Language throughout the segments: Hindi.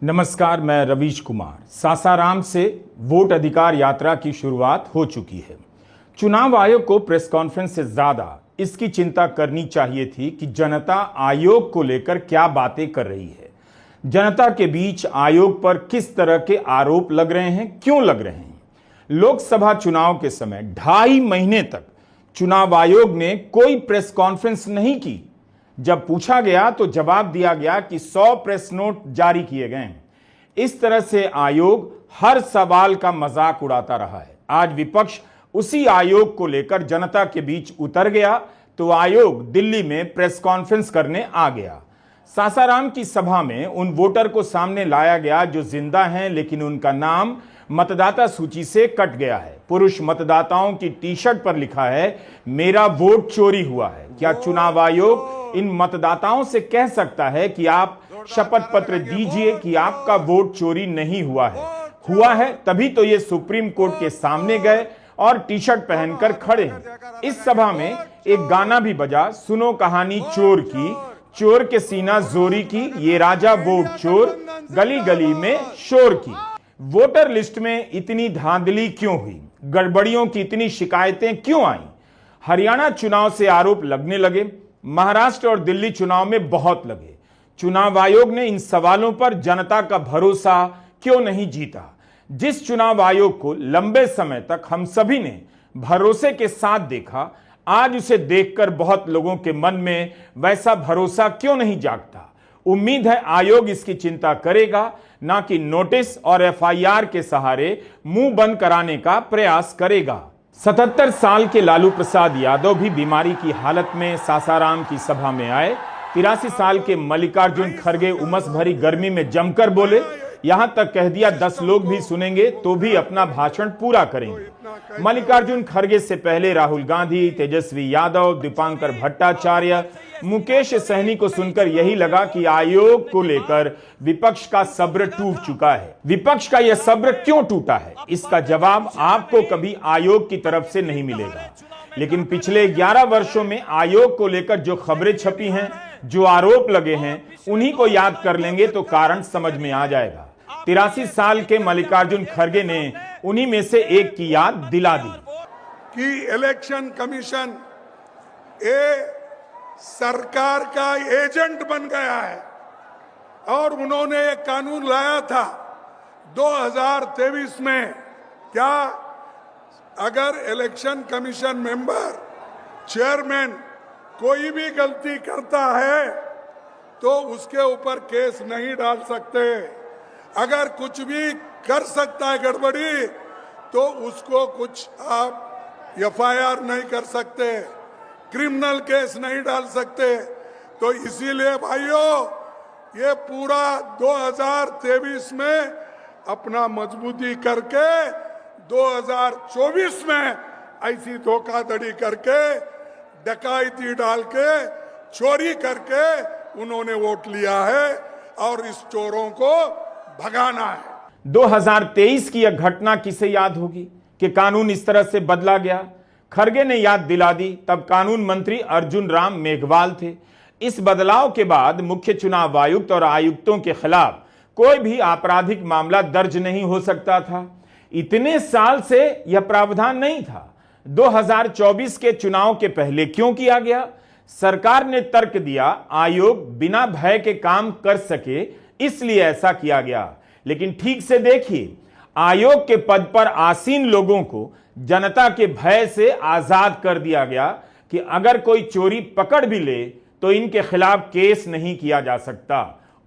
नमस्कार, मैं रवीश कुमार। सासाराम से वोट अधिकार यात्रा की शुरुआत हो चुकी है। चुनाव आयोग को प्रेस कॉन्फ्रेंस से ज्यादा इसकी चिंता करनी चाहिए थी कि जनता आयोग को लेकर क्या बातें कर रही है। जनता के बीच आयोग पर किस तरह के आरोप लग रहे हैं, क्यों लग रहे हैं। लोकसभा चुनाव के समय 2.5 महीने तक चुनाव आयोग ने कोई प्रेस कॉन्फ्रेंस नहीं की। जब पूछा गया तो जवाब दिया गया कि 100 प्रेस नोट जारी किए गए हैं। इस तरह से आयोग हर सवाल का मजाक उड़ाता रहा है। आज विपक्ष उसी आयोग को लेकर जनता के बीच उतर गया तो आयोग दिल्ली में प्रेस कॉन्फ्रेंस करने आ गया। सासाराम की सभा में उन वोटर को सामने लाया गया जो जिंदा हैं, लेकिन उनका नाम मतदाता सूची से कट गया है। पुरुष मतदाताओं की टी शर्ट पर लिखा है, मेरा वोट चोरी हुआ है। क्या चुनाव आयोग इन मतदाताओं से कह सकता है कि आप शपथ पत्र दीजिए कि आपका वोट चोरी नहीं हुआ है? हुआ है तभी तो ये सुप्रीम कोर्ट के सामने गए और टी शर्ट पहनकर खड़े हैं। इस सभा में एक गाना भी बजा, सुनो कहानी चोर की, चोर के सीना जोरी की, ये राजा वोट चोर, गली गली में शोर की। वोटर लिस्ट में इतनी धांधली क्यों हुई? गड़बड़ियों की इतनी शिकायतें क्यों आई? हरियाणा चुनाव से आरोप लगने लगे, महाराष्ट्र और दिल्ली चुनाव में बहुत लगे। चुनाव आयोग ने इन सवालों पर जनता का भरोसा क्यों नहीं जीता? जिस चुनाव आयोग को लंबे समय तक हम सभी ने भरोसे के साथ देखा, आज उसे देखकर बहुत लोगों के मन में वैसा भरोसा क्यों नहीं जागता? उम्मीद है आयोग इसकी चिंता करेगा, ना कि नोटिस और एफआईआर के सहारे मुंह बंद कराने का प्रयास करेगा। 77 साल के लालू प्रसाद यादव भी बीमारी की हालत में सासाराम की सभा में आए। 83 साल के मल्लिकार्जुन खड़गे उमस भरी गर्मी में जमकर बोले, यहां तक कह दिया 10 लोग भी सुनेंगे तो भी अपना भाषण पूरा करेंगे। मल्लिकार्जुन खड़गे से पहले राहुल गांधी, तेजस्वी यादव, दीपांकर भट्टाचार्य, मुकेश सहनी को सुनकर यही लगा कि आयोग को लेकर विपक्ष का सब्र टूट चुका है। विपक्ष का यह सब्र क्यों टूटा है, इसका जवाब आपको कभी आयोग की तरफ से नहीं मिलेगा। लेकिन पिछले 11 वर्षों में आयोग को लेकर जो खबरें छपी हैं, जो आरोप लगे हैं, उन्हीं को याद कर लेंगे तो कारण समझ में आ जाएगा। 83 साल के मल्लिकार्जुन खड़गे ने उन्हीं में से एक की याद दिला दी कि इलेक्शन कमीशन सरकार का एजेंट बन गया है और उन्होंने एक कानून लाया था 2023 में। क्या अगर इलेक्शन कमीशन मेंबर, चेयरमैन कोई भी गलती करता है तो उसके ऊपर केस नहीं डाल सकते। अगर कुछ भी कर सकता है गड़बड़ी तो उसको कुछ आप एफआईआर नहीं कर सकते, क्रिमिनल केस नहीं डाल सकते। तो इसीलिए भाइयों, ये पूरा 2023 में अपना मजबूती करके 2024 में ऐसी धोखाधड़ी करके, डकैती डाल के, चोरी करके उन्होंने वोट लिया है और इस चोरों को भगाना है। 2023 की यह घटना किसे याद होगी कि कानून इस तरह से बदला गया? खड़गे ने याद दिला दी, तब कानून मंत्री अर्जुन राम मेघवाल थे। इस बदलाव के बाद मुख्य चुनाव आयुक्त और आयुक्तों के खिलाफ कोई भी आपराधिक मामला दर्ज नहीं हो सकता था। इतने साल से यह प्रावधान नहीं था। 2024 के चुनाव के पहले क्यों किया गया? सरकार ने तर्क दिया, आयोग बिना भय के काम कर सके, इसलिए ऐसा किया गया। लेकिन ठीक से देखिए, आयोग के पद पर आसीन लोगों को जनता के भय से आजाद कर दिया गया कि अगर कोई चोरी पकड़ भी ले तो इनके खिलाफ केस नहीं किया जा सकता।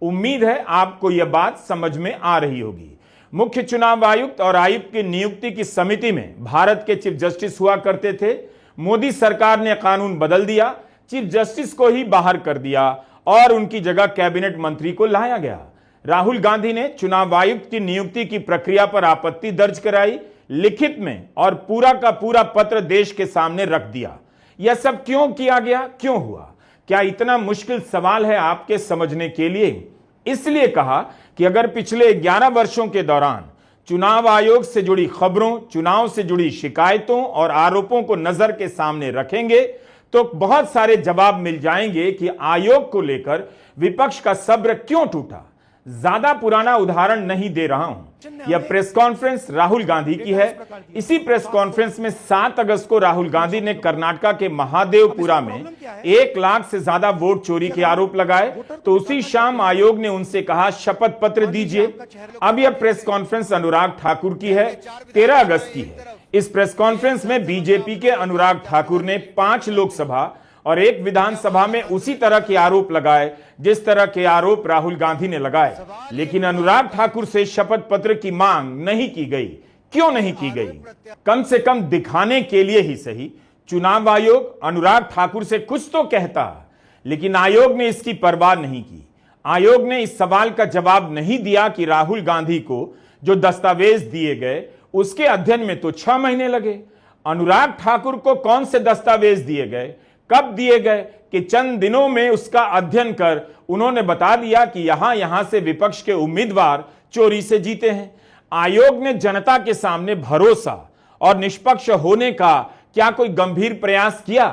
उम्मीद है आपको यह बात समझ में आ रही होगी। मुख्य चुनाव आयुक्त और आयुक्त की नियुक्ति की समिति में भारत के चीफ जस्टिस हुआ करते थे। मोदी सरकार ने कानून बदल दिया, चीफ जस्टिस को ही बाहर कर दिया और उनकी जगह कैबिनेट मंत्री को लाया गया। राहुल गांधी ने चुनाव आयुक्त की नियुक्ति की प्रक्रिया पर आपत्ति दर्ज कराई लिखित में और पूरा का पूरा पत्र देश के सामने रख दिया। यह सब क्यों किया गया, क्यों हुआ? क्या इतना मुश्किल सवाल है आपके समझने के लिए? इसलिए कहा कि अगर पिछले 11 वर्षों के दौरान चुनाव आयोग से जुड़ी खबरों, चुनाव से जुड़ी शिकायतों और आरोपों को नजर के सामने रखेंगे तो बहुत सारे जवाब मिल जाएंगे कि आयोग को लेकर विपक्ष का सब्र क्यों टूटा। ज्यादा पुराना उदाहरण नहीं दे रहा हूं। यह प्रेस कॉन्फ्रेंस राहुल गांधी की है। इसी प्रेस कॉन्फ्रेंस में 7 अगस्त को राहुल गांधी ने कर्नाटका के महादेवपुरा में 1 लाख से ज्यादा वोट चोरी के आरोप लगाए, तो उसी शाम आयोग ने उनसे कहा शपथ पत्र दीजिए। अब यह प्रेस कॉन्फ्रेंस अनुराग ठाकुर की है, 13 अगस्त की है। इस प्रेस कॉन्फ्रेंस में बीजेपी के अनुराग ठाकुर ने 5 लोकसभा और 1 विधानसभा में उसी तरह के आरोप लगाए जिस तरह के आरोप राहुल गांधी ने लगाए, लेकिन अनुराग ठाकुर से शपथ पत्र की मांग नहीं की गई। क्यों नहीं की गई? कम से कम दिखाने के लिए ही सही चुनाव आयोग अनुराग ठाकुर से कुछ तो कहता, लेकिन आयोग ने इसकी परवाह नहीं की। आयोग ने इस सवाल का जवाब नहीं दिया कि राहुल गांधी को जो दस्तावेज दिए गए उसके अध्ययन में तो 6 महीने लगे। अनुराग ठाकुर को कौन से दस्तावेज दिए गए, कब दिए गए कि चंद दिनों में उसका अध्ययन कर उन्होंने बता दिया कि यहां से विपक्ष के उम्मीदवार चोरी से जीते हैं। आयोग ने जनता के सामने भरोसा और निष्पक्ष होने का क्या कोई गंभीर प्रयास किया?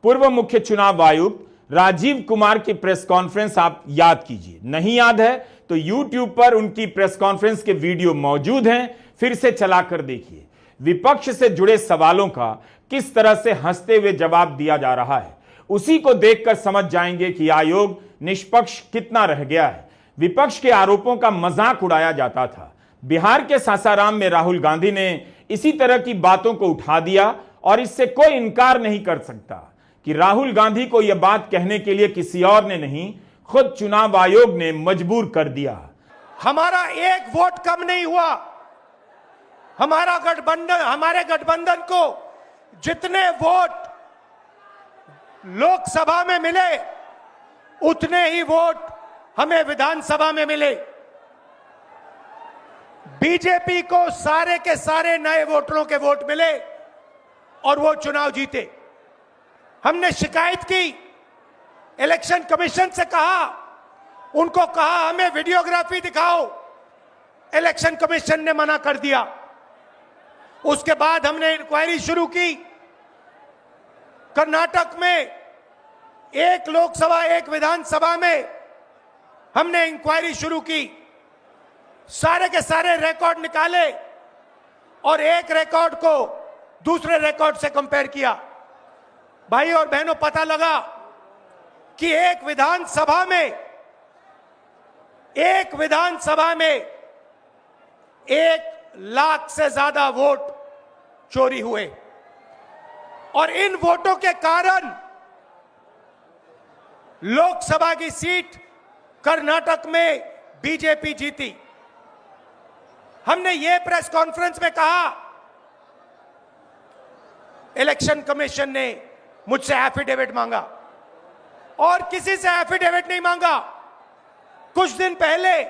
पूर्व मुख्य चुनाव आयुक्त राजीव कुमार की प्रेस कॉन्फ्रेंस आप याद कीजिए। नहीं याद है तो YouTube पर उनकी प्रेस कॉन्फ्रेंस के वीडियो मौजूद हैं, फिर से चलाकर देखिए। विपक्ष से जुड़े सवालों का किस तरह से हंसते हुए जवाब दिया जा रहा है, उसी को देखकर समझ जाएंगे कि आयोग निष्पक्ष कितना रह गया है। विपक्ष के आरोपों का मजाक उड़ाया जाता था। बिहार के सासाराम में राहुल गांधी ने इसी तरह की बातों को उठा दिया और इससे कोई इनकार नहीं कर सकता कि राहुल गांधी को यह बात कहने के लिए किसी और ने नहीं, खुद चुनाव आयोग ने मजबूर कर दिया। हमारा एक वोट कम नहीं हुआ। हमारे गठबंधन को जितने वोट लोकसभा में मिले उतने ही वोट हमें विधानसभा में मिले। बीजेपी को सारे के सारे नए वोटरों के वोट मिले और वो चुनाव जीते। हमने शिकायत की, इलेक्शन कमीशन से कहा, उनको कहा हमें वीडियोग्राफी दिखाओ, इलेक्शन कमीशन ने मना कर दिया। उसके बाद हमने इंक्वायरी शुरू की। कर्नाटक में 1 लोकसभा 1 विधानसभा में हमने इंक्वायरी शुरू की, सारे के सारे रिकॉर्ड निकाले और एक रिकॉर्ड को दूसरे रिकॉर्ड से कंपेयर किया। भाई और बहनों, पता लगा कि एक विधानसभा में 1 लाख से ज्यादा वोट चोरी हुए और इन वोटों के कारण लोकसभा की सीट कर्नाटक में बीजेपी जीती। हमने ये प्रेस कॉन्फ्रेंस में कहा, इलेक्शन कमीशन ने मुझसे एफिडेविट मांगा और किसी से एफिडेविट नहीं मांगा। कुछ दिन पहले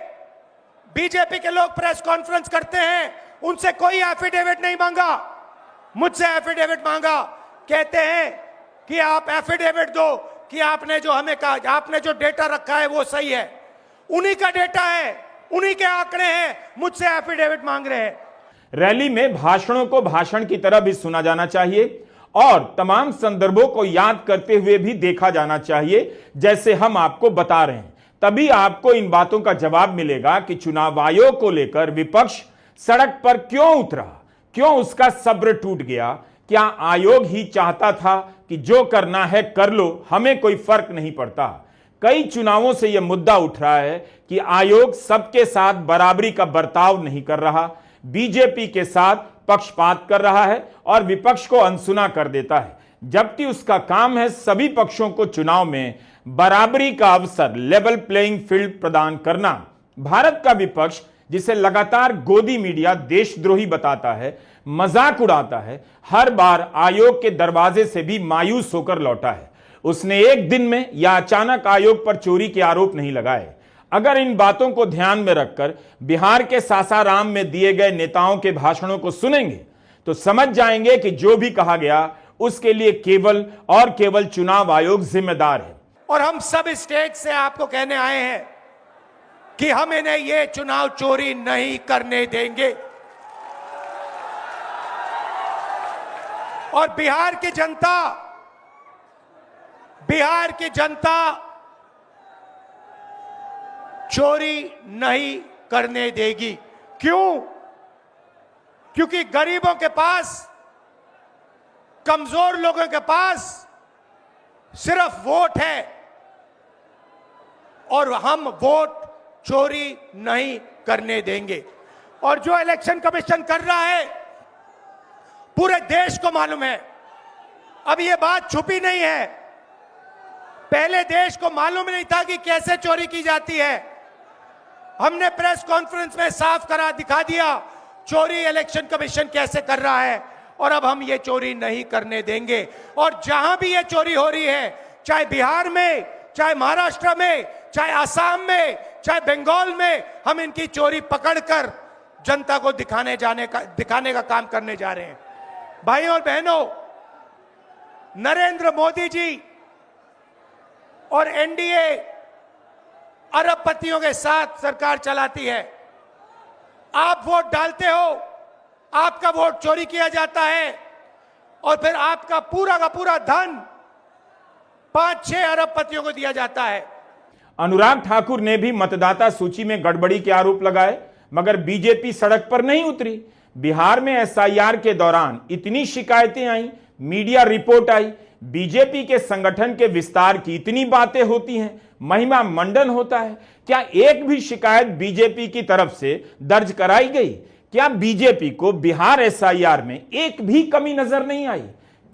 बीजेपी के लोग प्रेस कॉन्फ्रेंस करते हैं, उनसे कोई एफिडेविट नहीं मांगा, मुझसे एफिडेविट मांगा। कहते हैं कि आप एफिडेविट दो कि आपने जो हमें कहा, आपने जो डेटा रखा है वो सही है। उन्हीं का डेटा है, उन्हीं के आंकड़े हैं, मुझसे एफिडेविट मांग रहे हैं। रैली में भाषणों को भाषण की तरह भी सुना जाना चाहिए और तमाम संदर्भों को याद करते हुए भी देखा जाना चाहिए, जैसे हम आपको बता रहे हैं। तभी आपको इन बातों का जवाब मिलेगा कि चुनाव आयोग को लेकर विपक्ष सड़क पर क्यों उतरा, क्यों उसका सब्र टूट गया। क्या आयोग ही चाहता था कि जो करना है कर लो, हमें कोई फर्क नहीं पड़ता। कई चुनावों से यह मुद्दा उठ रहा है कि आयोग सबके साथ बराबरी का बर्ताव नहीं कर रहा, बीजेपी के साथ पक्षपात कर रहा है और विपक्ष को अनसुना कर देता है, जबकि उसका काम है सभी पक्षों को चुनाव में बराबरी का अवसर, लेवल प्लेइंग फील्ड प्रदान करना। भारत का विपक्ष, जिसे लगातार गोदी मीडिया देशद्रोही बताता है, मजाक उड़ाता है, हर बार आयोग के दरवाजे से भी मायूस होकर लौटा है। उसने एक दिन में या अचानक आयोग पर चोरी के आरोप नहीं लगाए। अगर इन बातों को ध्यान में रखकर बिहार के सासाराम में दिए गए नेताओं के भाषणों को सुनेंगे तो समझ जाएंगे कि जो भी कहा गया उसके लिए केवल और केवल चुनाव आयोग जिम्मेदार है। और हम सब स्टेज से आपको कहने आए हैं कि हम इन्हें ये चुनाव चोरी नहीं करने देंगे। और बिहार की जनता चोरी नहीं करने देगी। क्यों? क्योंकि गरीबों के पास, कमजोर लोगों के पास सिर्फ वोट है और हम वोट चोरी नहीं करने देंगे। और जो इलेक्शन कमीशन कर रहा है पूरे देश को मालूम है। अब ये बात छुपी नहीं है, पहले देश को मालूम नहीं था कि कैसे चोरी की जाती है। हमने प्रेस कॉन्फ्रेंस में साफ करा दिखा दिया चोरी इलेक्शन कमीशन कैसे कर रहा है, और अब हम ये चोरी नहीं करने देंगे। और जहां भी ये चोरी हो रही है, चाहे बिहार में, चाहे महाराष्ट्र में, चाहे असम में, चाहे बंगाल में, हम इनकी चोरी पकड़कर जनता को दिखाने का काम करने जा रहे हैं। भाइयों और बहनों, नरेंद्र मोदी जी और एनडीए अरबपतियों के साथ सरकार चलाती है। आप वोट डालते हो, आपका वोट चोरी किया जाता है और फिर आपका पूरा का पूरा धन 5-6 अरबपतियों को दिया जाता है। अनुराग ठाकुर ने भी मतदाता सूची में गड़बड़ी के आरोप लगाए, मगर बीजेपी सड़क पर नहीं उतरी। बिहार में एसआईआर के दौरान इतनी शिकायतें आई, मीडिया रिपोर्ट आई, बीजेपी के संगठन के विस्तार की इतनी बातें होती हैं, महिमा मंडन होता है, क्या एक भी शिकायत बीजेपी की तरफ से दर्ज कराई गई? क्या बीजेपी को बिहार एसआईआर में एक भी कमी नजर नहीं आई?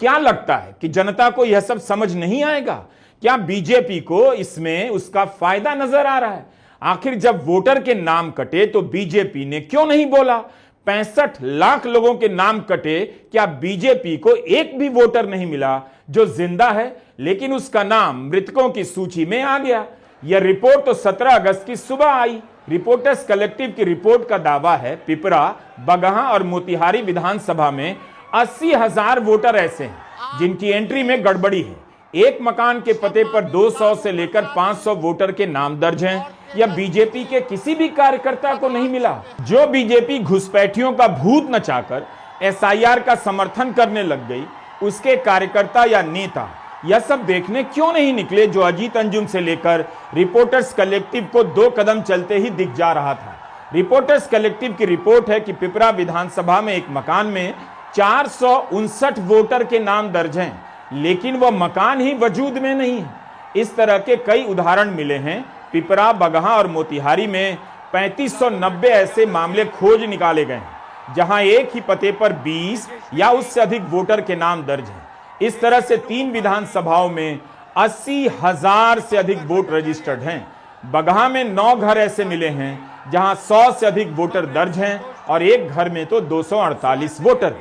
क्या लगता है कि जनता को यह सब समझ नहीं आएगा? क्या बीजेपी को इसमें उसका फायदा नजर आ रहा है? आखिर जब वोटर के नाम कटे तो बीजेपी ने क्यों नहीं बोला? 65 लाख लोगों के नाम कटे, क्या बीजेपी को एक भी वोटर नहीं मिला जो जिंदा है लेकिन उसका नाम मृतकों की सूची में आ गया? यह रिपोर्ट तो 17 अगस्त की सुबह आई। रिपोर्टर्स कलेक्टिव की रिपोर्ट का दावा है पिपरा, बगहा और मोतिहारी विधानसभा में 80,000 वोटर ऐसे हैं जिनकी एंट्री में गड़बड़ी है। एक मकान के पते पर 200 से लेकर 500 वोटर के नाम दर्ज हैं। यह बीजेपी के किसी भी कार्यकर्ता को नहीं मिला। जो बीजेपी घुसपैठियों का भूत नचाकर एसआईआर का समर्थन करने लग गई, उसके कार्यकर्ता या नेता यह सब देखने क्यों नहीं निकले जो अजीत अंजुम से लेकर रिपोर्टर्स कलेक्टिव को 2 कदम चलते ही दिख जा रहा था। रिपोर्टर्स कलेक्टिव की रिपोर्ट है कि पिपरा विधानसभा में एक मकान में 459 वोटर के नाम दर्ज हैं, लेकिन वह मकान ही वजूद में नहीं है। इस तरह के कई उदाहरण मिले हैं। पिपरा, बगहा और मोतिहारी में 3590 ऐसे मामले खोज निकाले गए हैं जहां एक ही पते पर 20 या उससे अधिक वोटर के नाम दर्ज हैं। इस तरह से 3 विधानसभाओं में 80,000 से अधिक वोट रजिस्टर्ड हैं। बगहा में 9 घर ऐसे मिले हैं जहां 100 से अधिक वोटर दर्ज हैं और एक घर में तो 248 वोटर।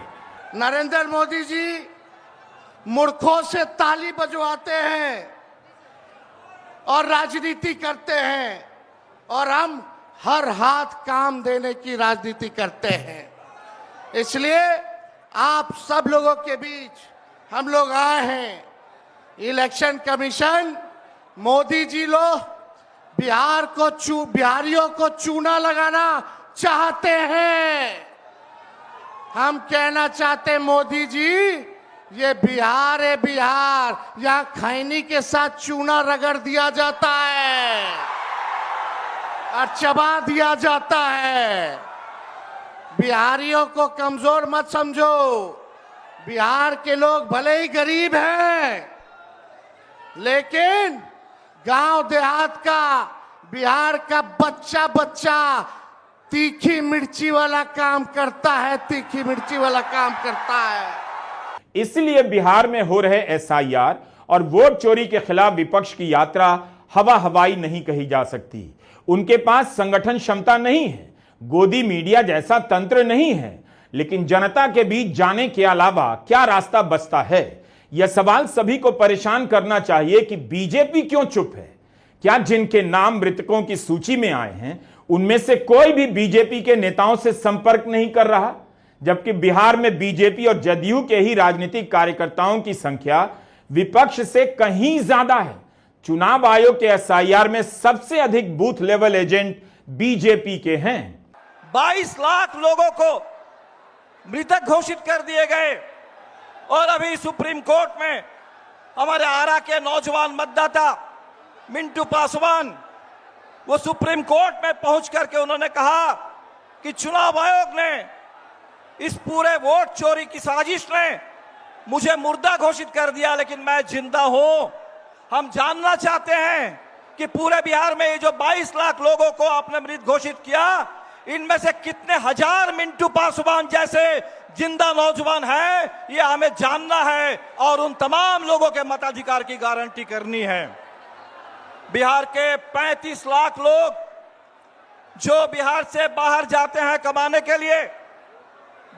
नरेंद्र मोदी जी मूर्खों से ताली बजवाते हैं और राजनीति करते हैं, और हम हर हाथ काम देने की राजनीति करते हैं। इसलिए आप सब लोगों के बीच हम लोग आए हैं। इलेक्शन कमीशन, मोदी जी लोग बिहारियों को चूना लगाना चाहते हैं। हम कहना चाहते हैं, मोदी जी, ये बिहार है, बिहार, यहां खैनी के साथ चूना रगड़ दिया जाता है और चबा दिया जाता है। बिहारियों को कमजोर मत समझो। बिहार के लोग भले ही गरीब हैं, लेकिन गांव देहात का, बिहार का बच्चा बच्चा तीखी मिर्ची वाला काम करता है, तीखी मिर्ची वाला काम करता है। इसलिए बिहार में हो रहे एसआईआर और वोट चोरी के खिलाफ विपक्ष की यात्रा हवा हवाई नहीं कही जा सकती। उनके पास संगठन क्षमता नहीं है, गोदी मीडिया जैसा तंत्र नहीं है, लेकिन जनता के बीच जाने के अलावा क्या रास्ता बचता है? यह सवाल सभी को परेशान करना चाहिए कि बीजेपी क्यों चुप है। क्या जिनके नाम मृतकों की सूची में आए हैं उनमें से कोई भी बीजेपी के नेताओं से संपर्क नहीं कर रहा, जबकि बिहार में बीजेपी और जदयू के ही राजनीतिक कार्यकर्ताओं की संख्या विपक्ष से कहीं ज्यादा है। चुनाव आयोग के एसआईआर में सबसे अधिक बूथ लेवल एजेंट बीजेपी के हैं। 22 लाख लोगों को मृतक घोषित कर दिए गए, और अभी सुप्रीम कोर्ट में हमारे आरा के नौजवान मतदाता मिंटू पासवान वो सुप्रीम कोर्ट में पहुंच करके उन्होंने कहा कि चुनाव आयोग ने इस पूरे वोट चोरी की साजिश ने मुझे मुर्दा घोषित कर दिया, लेकिन मैं जिंदा हूं। हम जानना चाहते हैं कि पूरे बिहार में ये जो 22 लाख लोगों को आपने मृत घोषित किया, इनमें से कितने हजार मिंटू पासवान जैसे जिंदा नौजवान हैं, ये हमें जानना है और उन तमाम लोगों के मताधिकार की गारंटी करनी है। बिहार के 35 लाख लोग जो बिहार से बाहर जाते हैं कमाने के लिए,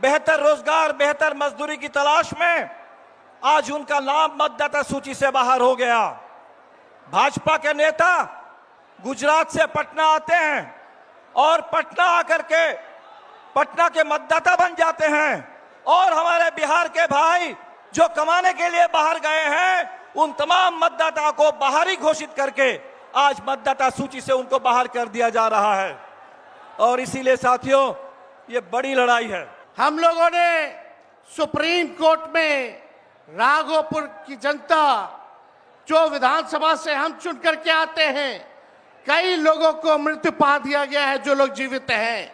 बेहतर रोजगार, बेहतर मजदूरी की तलाश में, आज उनका नाम मतदाता सूची से बाहर हो गया। भाजपा के नेता गुजरात से पटना आते हैं और पटना आकर के पटना के मतदाता बन जाते हैं, और हमारे बिहार के भाई जो कमाने के लिए बाहर गए हैं, उन तमाम मतदाताओं को बाहरी घोषित करके आज मतदाता सूची से उनको बाहर कर दिया जा रहा है। और इसीलिए साथियों, ये बड़ी लड़ाई है। हम लोगों ने सुप्रीम कोर्ट में राघोपुर की जनता, जो विधानसभा से हम चुन करके आते हैं, कई लोगों को मृत्यु पा दिया गया है। जो लोग जीवित हैं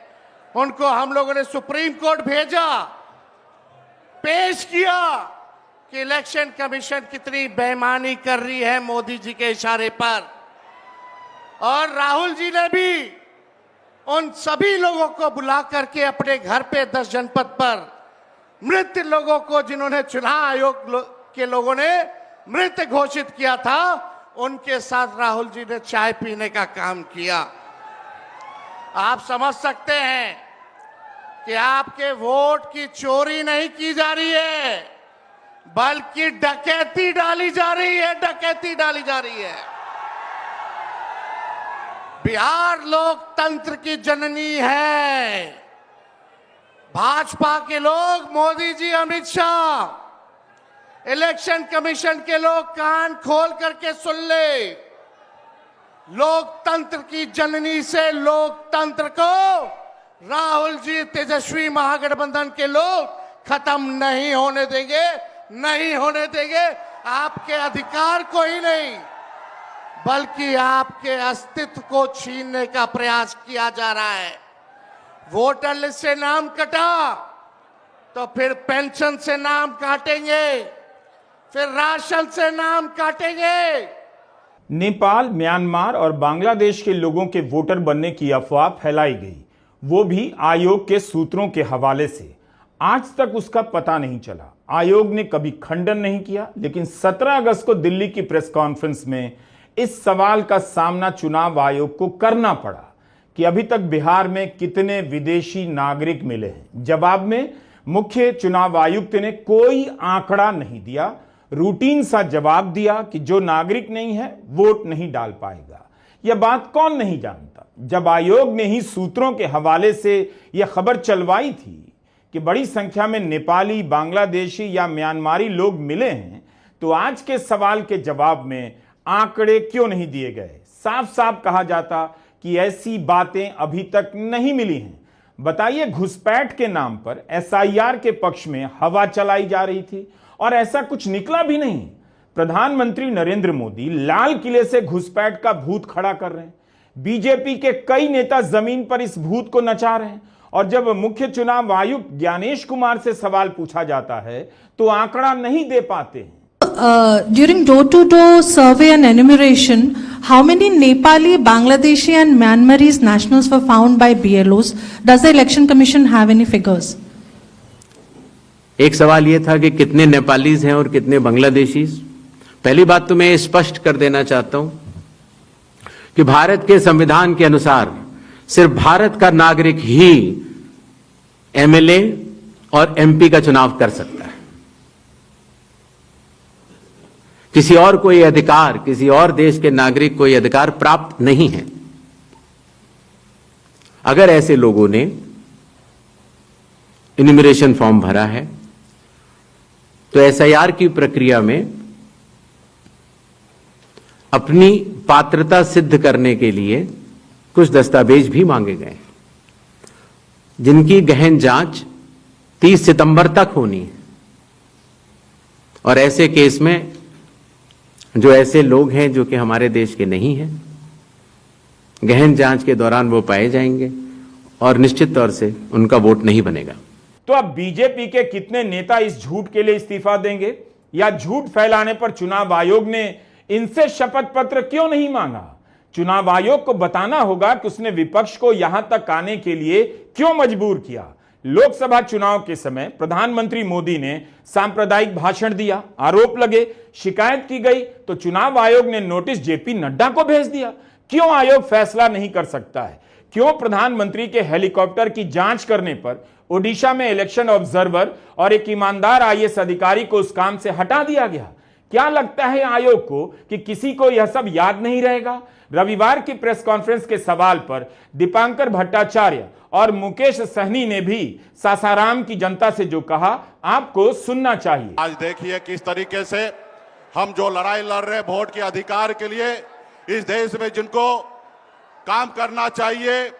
उनको हम लोगों ने सुप्रीम कोर्ट भेजा, पेश किया कि इलेक्शन कमीशन कितनी बेईमानी कर रही है मोदी जी के इशारे पर। और राहुल जी ने भी उन सभी लोगों को बुला करके अपने घर पे 10 जनपद पर मृत लोगों को, जिन्होंने चुनाव आयोग के लोगों ने मृत घोषित किया था, उनके साथ राहुल जी ने चाय पीने का काम किया। आप समझ सकते हैं कि आपके वोट की चोरी नहीं की जा रही है, बल्कि डकैती डाली जा रही है, डकैती डाली जा रही है। बिहार लोकतंत्र की जननी है। भाजपा के लोग, मोदी जी, अमित शाह, इलेक्शन कमीशन के लोग कान खोल करके सुन ले। लोकतंत्र की जननी से लोकतंत्र को राहुल जी, तेजस्वी महागठबंधन के लोग खत्म नहीं होने देंगे, नहीं होने देंगे। आपके अधिकार को ही नहीं, बल्कि आपके अस्तित्व को छीनने का प्रयास किया जा रहा है। वोटर लिस्ट से नाम कटा तो फिर पेंशन से नाम काटेंगे, फिर राशन से नाम काटेंगे। नेपाल, म्यांमार और बांग्लादेश के लोगों के वोटर बनने की अफवाह फैलाई गई, वो भी आयोग के सूत्रों के हवाले से। आज तक उसका पता नहीं चला। आयोग ने कभी खंडन नहीं किया, लेकिन 17 अगस्त को दिल्ली की प्रेस कॉन्फ्रेंस में इस सवाल का सामना चुनाव आयोग को करना पड़ा कि अभी तक बिहार में कितने विदेशी नागरिक मिले हैं। जवाब में मुख्य चुनाव आयुक्त ने कोई आंकड़ा नहीं दिया, रूटीन सा जवाब दिया कि जो नागरिक नहीं है वोट नहीं डाल पाएगा। यह बात कौन नहीं जानता। जब आयोग ने ही सूत्रों के हवाले से यह खबर चलवाई थी कि बड़ी संख्या में नेपाली, बांग्लादेशी या म्यांमारी लोग मिले हैं, तो आज के सवाल के जवाब में आंकड़े क्यों नहीं दिए गए? साफ साफ कहा जाता कि ऐसी बातें अभी तक नहीं मिली हैं। बताइए, घुसपैठ के नाम पर एसआईआर के पक्ष में हवा चलाई जा रही थी और ऐसा कुछ निकला भी नहीं। प्रधानमंत्री नरेंद्र मोदी लाल किले से घुसपैठ का भूत खड़ा कर रहे हैं। बीजेपी के कई नेता जमीन पर इस भूत को नचा रहे हैं, और जब मुख्य चुनाव आयुक्त ज्ञानेश कुमार से सवाल पूछा जाता है तो आंकड़ा नहीं दे पाते हैं। During door-to-door survey and enumeration, how many Nepali, Bangladeshi and Myanmarese nationals were found by BLOs? Does the Election Commission have any figures? एक सवाल यह था कि कितने नेपालीज हैं और कितने बांग्लादेशीज। पहली बात तो मैं स्पष्ट कर देना चाहता हूं कि भारत के संविधान के अनुसार सिर्फ भारत का नागरिक ही एमएलए और एमपी का चुनाव कर सकता है। किसी और कोई अधिकार, किसी और देश के नागरिक कोई अधिकार प्राप्त नहीं है। अगर ऐसे लोगों ने इन्यूमरेशन फॉर्म भरा है तो एसआईआर की प्रक्रिया में अपनी पात्रता सिद्ध करने के लिए कुछ दस्तावेज भी मांगे गए, जिनकी गहन जांच 30 सितंबर तक होनी है। और ऐसे केस में जो ऐसे लोग हैं जो कि हमारे देश के नहीं हैं, गहन जांच के दौरान वो पाए जाएंगे और निश्चित तौर से उनका वोट नहीं बनेगा। तो अब बीजेपी के कितने नेता इस झूठ के लिए इस्तीफा देंगे, या झूठ फैलाने पर चुनाव आयोग ने इनसे शपथ पत्र क्यों नहीं मांगा? चुनाव आयोग को बताना होगा कि उसने विपक्ष को यहां तक आने के लिए क्यों मजबूर किया। लोकसभा चुनाव के समय प्रधानमंत्री मोदी ने सांप्रदायिक भाषण दिया, आरोप लगे, शिकायत की गई तो चुनाव आयोग ने नोटिस जेपी नड्डा को भेज दिया। क्यों आयोग फैसला नहीं कर सकता है? क्यों प्रधानमंत्री के हेलीकॉप्टर की जांच करने पर ओडिशा में इलेक्शन ऑब्जर्वर और एक ईमानदार आईएएस अधिकारी को उस काम से हटा दिया गया? क्या लगता है आयोग को कि किसी को यह सब याद नहीं रहेगा? रविवार की प्रेस कॉन्फ्रेंस के सवाल पर दीपांकर भट्टाचार्य और मुकेश सहनी ने भी सासाराम की जनता से जो कहा, आपको सुनना चाहिए। आज देखिए किस तरीके से हम जो लड़ाई लड़ रहे वोट के अधिकार के लिए, इस देश में जिनको काम करना चाहिए,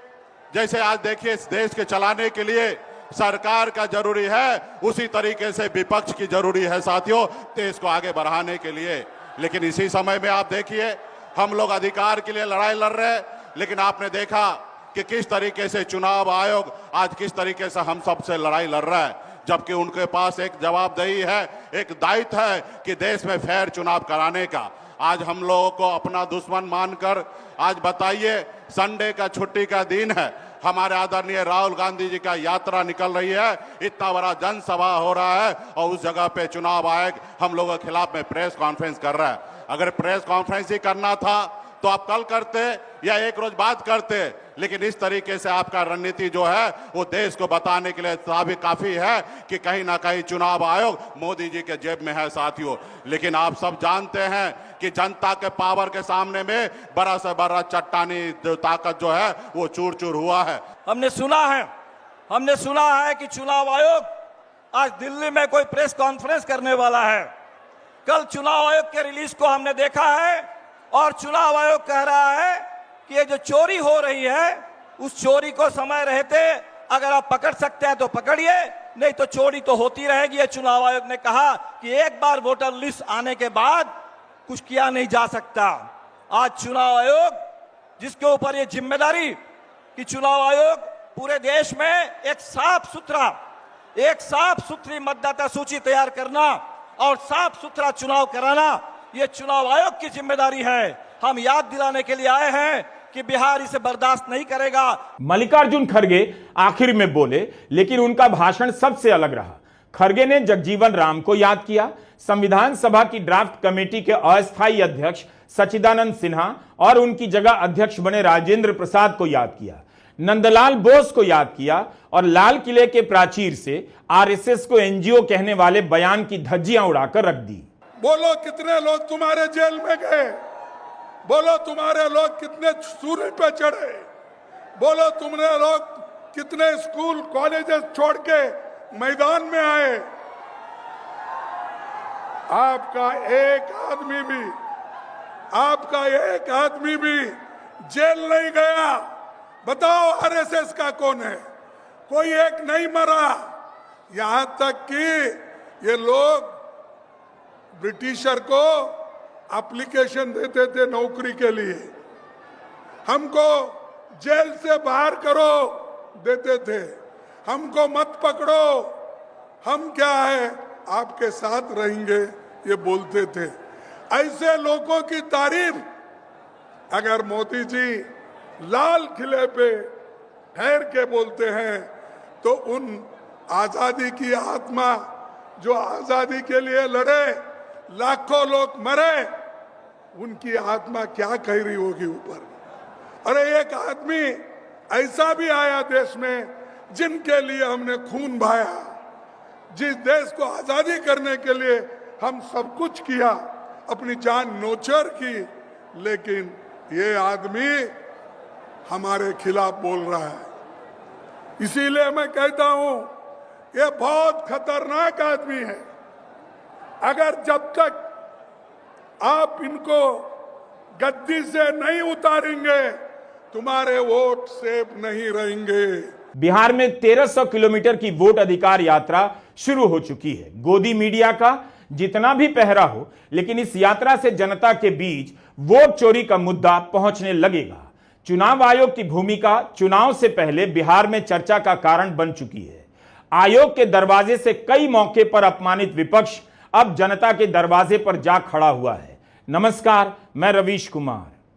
जैसे आज देखिए इस देश के चलाने के लिए सरकार का जरूरी है, उसी तरीके से विपक्ष की जरूरी है साथियों, देश को आगे बढ़ाने के लिए। लेकिन इसी समय में आप देखिए हम लोग अधिकार के लिए लड़ाई लड़ रहे हैं, लेकिन आपने देखा कि किस तरीके से चुनाव आयोग आज किस तरीके से हम सबसे लड़ाई लड़ रहा है, जबकि उनके पास एक जवाबदेही है, एक दायित्व है कि देश में फेयर चुनाव कराने का। आज हम लोगों को अपना दुश्मन मानकर आज बताइए, संडे का छुट्टी का दिन है, हमारे आदरणीय राहुल गांधी जी का यात्रा निकल रही है, इतना बड़ा जनसभा हो रहा है और उस जगह पे चुनाव आयोग हम लोगों के खिलाफ में प्रेस कॉन्फ्रेंस कर रहा है। अगर प्रेस कॉन्फ्रेंस ही करना था तो आप कल करते या एक रोज बाद करते, लेकिन इस तरीके से आपका रणनीति जो है वो देश को बताने के लिए काफी है कि कहीं ना कहीं चुनाव आयोग मोदी जी के जेब में है साथियों। लेकिन आप सब जानते हैं कि जनता के पावर के सामने में बड़ा से बड़ा चट्टानी जो ताकत जो है वो चूर चूर हुआ है। हमने सुना है कि चुनाव आयोग आज दिल्ली में कोई प्रेस कॉन्फ्रेंस करने वाला है। कल चुनाव आयोग के रिलीज को हमने देखा है और चुनाव आयोग कह रहा है कि ये जो चोरी हो रही है, उस चोरी को समय रहते अगर आप पकड़ सकते हैं तो पकड़िए, नहीं तो चोरी तो होती रहेगी। ये चुनाव आयोग ने कहा कि एक बार वोटर लिस्ट आने के बाद कुछ किया नहीं जा सकता। आज चुनाव आयोग जिसके ऊपर ये जिम्मेदारी कि चुनाव आयोग पूरे देश में एक साफ सुथरी मतदाता सूची तैयार करना और साफ सुथरा चुनाव कराना, ये चुनाव आयोग की जिम्मेदारी है। हम याद दिलाने के लिए आए हैं कि बिहार इसे बर्दाश्त नहीं करेगा। मल्लिकार्जुन खड़गे आखिर में बोले, लेकिन उनका भाषण सबसे अलग रहा। खड़गे ने जगजीवन राम को याद किया, संविधान सभा की ड्राफ्ट कमेटी के अस्थायी अध्यक्ष सच्चिदानंद सिन्हा और उनकी जगह अध्यक्ष बने राजेंद्र प्रसाद को याद किया, नंदलाल बोस को याद किया और लाल किले के प्राचीर से आरएसएस को एनजीओ कहने वाले बयान की धज्जियां उड़ाकर रख दी। बोलो कितने लोग तुम्हारे जेल में गए, बोलो तुम्हारे लोग कितने सूरज पे चढ़े, बोलो तुमने लोग कितने स्कूल कॉलेजेस छोड़ के मैदान में आए। आपका एक आदमी भी जेल नहीं गया। बताओ आरएसएस का कौन है? कोई एक नहीं मरा। यहां तक कि ये लोग ब्रिटिशर को एप्लीकेशन देते थे नौकरी के लिए, हमको जेल से बाहर करो देते थे, हमको मत पकड़ो, हम क्या है आपके साथ रहेंगे, ये बोलते थे। ऐसे लोगों की तारीफ अगर मोदी जी लाल किले पे ठहर के बोलते हैं तो उन आजादी की आत्मा जो आजादी के लिए लड़े, लाखों लोग मरे, उनकी आत्मा क्या कह रही होगी ऊपर। अरे एक आदमी ऐसा भी आया देश में जिनके लिए हमने खून बहाया, जिस देश को आजादी करने के लिए हम सब कुछ किया, अपनी जान नौछर की, लेकिन ये आदमी हमारे खिलाफ बोल रहा है। इसीलिए मैं कहता हूं ये बहुत खतरनाक आदमी है। अगर जब तक आप इनको गद्दी से नहीं उतारेंगे, तुम्हारे वोट सेफ नहीं रहेंगे। बिहार में 1300 किलोमीटर की वोट अधिकार यात्रा शुरू हो चुकी है। गोदी मीडिया का जितना भी पहरा हो, लेकिन इस यात्रा से जनता के बीच वोट चोरी का मुद्दा पहुंचने लगेगा। चुनाव आयोग की भूमिका चुनाव से पहले बिहार में चर्चा का कारण बन चुकी है। आयोग के दरवाजे से कई मौके पर अपमानित विपक्ष अब जनता के दरवाजे पर जा खड़ा हुआ है। नमस्कार, मैं रवीश कुमार।